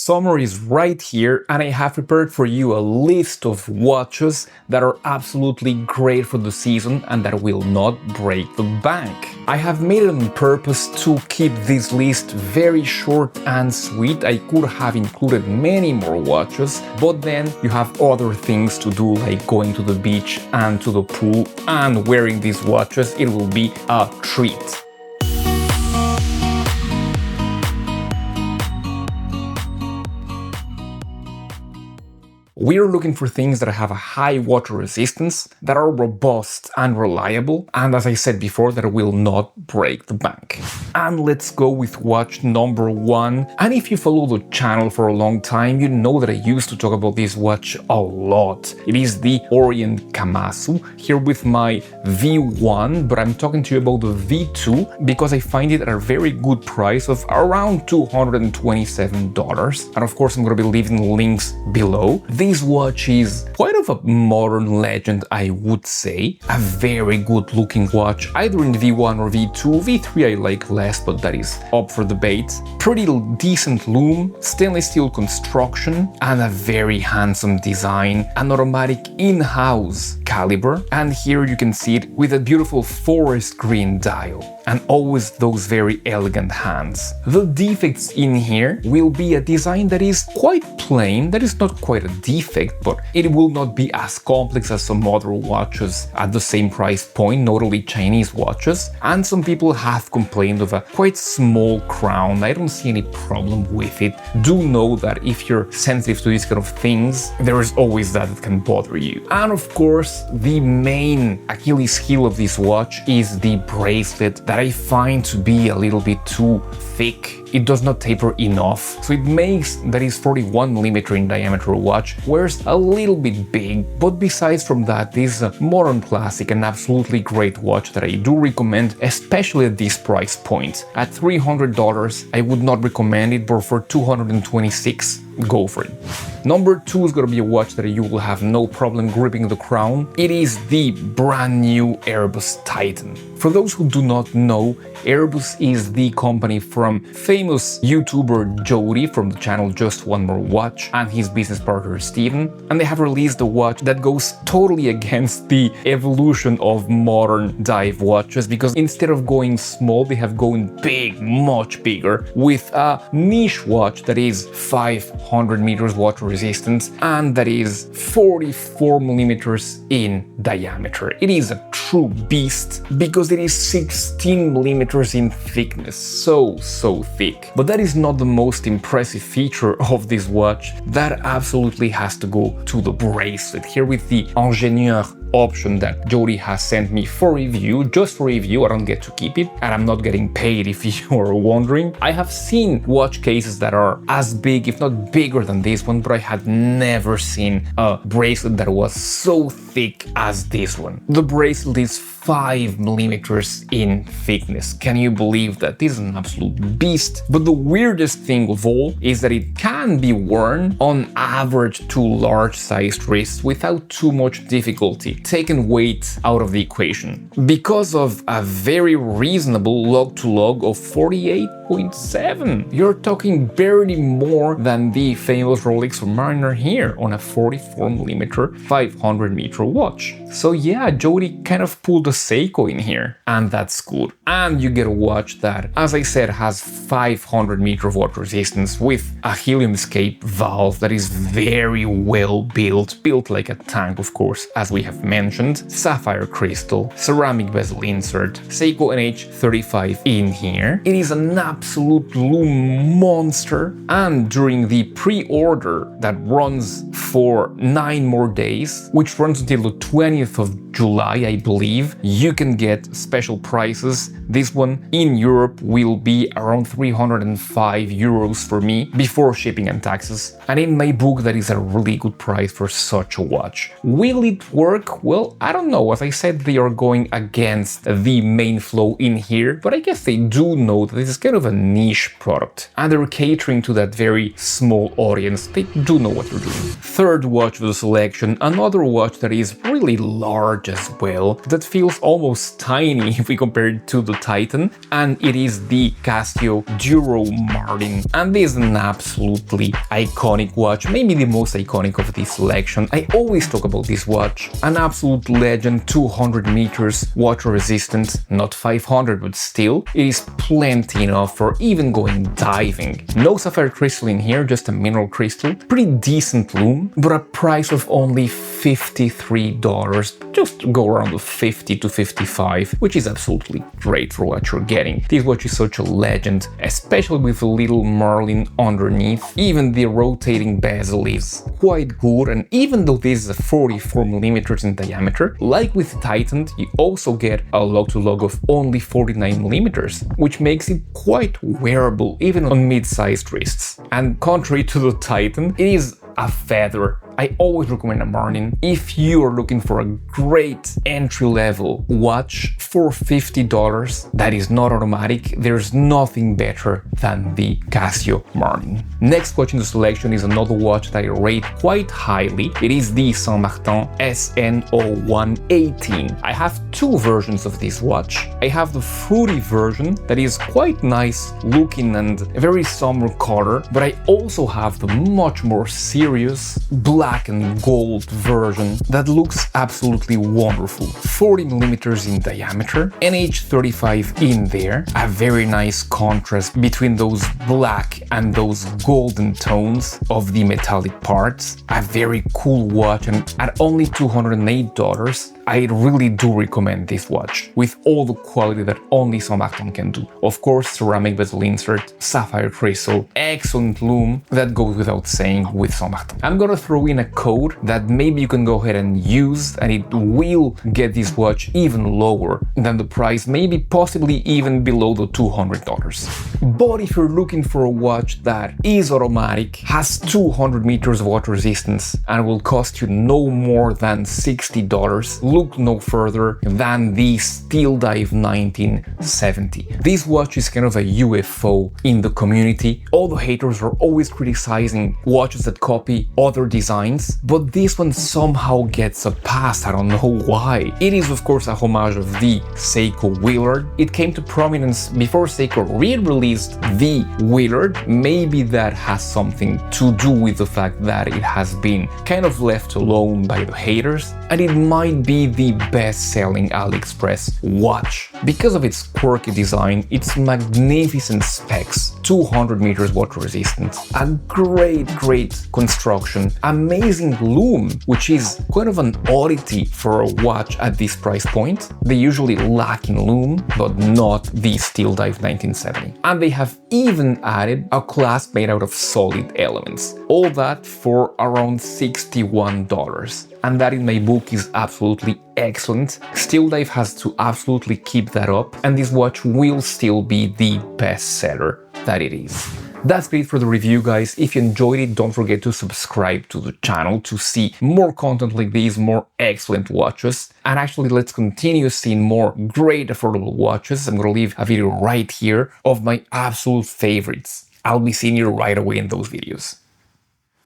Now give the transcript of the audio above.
Summer is right here and I have prepared for you a list of watches that are absolutely great for the season and that will not break the bank. I have made it on purpose to keep this list very short and sweet. I could have included many more watches, but then you have other things to do like going to the beach and to the pool, and wearing these watches, it will be a treat. We're looking for things that have a high water resistance, that are robust and reliable, and as I said before, that will not break the bank. And let's go with watch number one. And if you follow the channel for a long time, you know that I used to talk about this watch a lot. It is the Orient Kamasu, here with my V1, but I'm talking to you about the V2 because I find it at a very good price of around $227. And of course, I'm going to be leaving links below. This watch is quite of a modern legend, I would say. A very good looking watch, either in V1 or V2. V3 I like less, but that is up for debate. Pretty decent lume, stainless steel construction, and a very handsome design. An automatic in-house caliber, and here you can see it with a beautiful forest green dial. And always those very elegant hands. The defects in here will be a design that is quite plain, that is not quite a defect, but it will not be as complex as some other watches at the same price point, notably Chinese watches. And some people have complained of a quite small crown. I don't see any problem with it. Do know that if you're sensitive to these kind of things, there is always that can bother you. And of course, the main Achilles heel of this watch is the bracelet that I find to be a little bit too thick. It does not taper enough, so it makes that is 41mm in diameter watch wears a little bit big, but besides from that, this is a modern classic and absolutely great watch that I do recommend, especially at this price point. At $300, I would not recommend it, but for $226, go for it. Number two is going to be a watch that you will have no problem gripping the crown. It is the brand new Erebus Titan. For those who do not know, Erebus is the company from famous YouTuber Jody from the channel Just One More Watch and his business partner Steven, and they have released a watch that goes totally against the evolution of modern dive watches, because instead of going small, they have gone big, much bigger, with a niche watch that is 500 meters water resistance and that is 44mm in diameter. It is a true beast because it is 16mm in thickness, so thick. But that is not the most impressive feature of this watch. That absolutely has to go to the bracelet, here with the Ingénieur option that Jody has sent me for review, just for review. I don't get to keep it, and I'm not getting paid if you are wondering. I have seen watch cases that are as big, if not bigger than this one, but I had never seen a bracelet that was so thick as this one. The bracelet is 5mm in thickness. Can you believe that? This is an absolute beast. But the weirdest thing of all is that it can be worn on average to large sized wrists without too much difficulty, taking weight out of the equation, because of a very reasonable log-to-log of 48.7. You're talking barely more than the famous Rolex Submariner here on a 44mm 500-meter watch. So yeah, Jody kind of pulled a Seiko in here, and that's good. And you get a watch that, as I said, has 500 meters of water resistance with a helium escape valve that is very well built like a tank, of course, as we have mentioned. Sapphire crystal, ceramic bezel insert, Seiko NH35 in here. It is an absolute lume monster, and during the pre-order that runs for 9 more days, which runs until the 20th of July, I believe, you can get special prices. This one in Europe will be around 305 euros for me before shipping and taxes. And in my book, that is a really good price for such a watch. Will it work? Well, I don't know. As I said, they are going against the main flow in here, but I guess they do know that this is kind of a niche product and they're catering to that very small audience. They do know what they're doing. Third watch of the selection, another watch that is really large as well, that feels almost tiny if we compare it to the Titan, and it is the Casio Duro Marlin. And this is an absolute absolutely iconic watch, maybe the most iconic of this selection. I always talk about this watch. An absolute legend, 200 meters, water resistant, not 500, but still, it is plenty enough for even going diving. No sapphire crystal in here, just a mineral crystal. Pretty decent lume, but a price of only $53. Just go around the 50 to 55, which is absolutely great for what you're getting. This watch is such a legend, especially with a little Marlin underneath. Even the rotating bezel is quite good, and even though this is a 44 millimeters in diameter, like with Titan, you also get a log-to-log of only 49 millimeters, which makes it quite wearable even on mid-sized wrists. And contrary to the Titan, it is a feather. I always recommend a Marlin if you are looking for a great entry-level watch for $50 that is not automatic. There's nothing better than the Casio Marlin. Next watch in the selection is another watch that I rate quite highly. It is the Martin SN0118. I have two versions of this watch. I have the fruity version that is quite nice looking and a very somber color, but I also have the much more serious black and gold version that looks absolutely wonderful. 40 millimeters in diameter, NH35 in there, a very nice contrast between those black and those golden tones of the metallic parts. A very cool watch, and at only $208, I really do recommend this watch with all the quality that only Martin can do. Of course, ceramic bezel insert, sapphire crystal, excellent lume, that goes without saying with Martin. I'm gonna throw in a code that maybe you can go ahead and use, and it will get this watch even lower than the price, maybe possibly even below the $200. But if you're looking for a watch that is automatic, has 200 meters of water resistance, and will cost you no more than $60, look no further than the Steeldive 1970. This watch is kind of a UFO in the community. All the haters are always criticizing watches that copy other designs, but this one somehow gets a pass. I don't know why. It is of course a homage of the Seiko Willard. It came to prominence before Seiko re-released the Willard. Maybe that has something to do with the fact that it has been kind of left alone by the haters, and it might be the best-selling AliExpress watch because of its quirky design, its magnificent specs, 200 meters water resistant, a great construction, amazing lume, which is kind of an oddity for a watch at this price point. They usually lack in lume, but not the Steeldive 1970. And they have even added a clasp made out of solid elements. All that for around $61. And that in my book is absolutely excellent. Steeldive has to absolutely keep that up, and this watch will still be the best seller that it is. That's great for the review, guys. If you enjoyed it, don't forget to subscribe to the channel to see more content like these, more excellent watches. And actually, let's continue seeing more great affordable watches. I'm gonna leave a video right here of my absolute favorites. I'll be seeing you right away in those videos.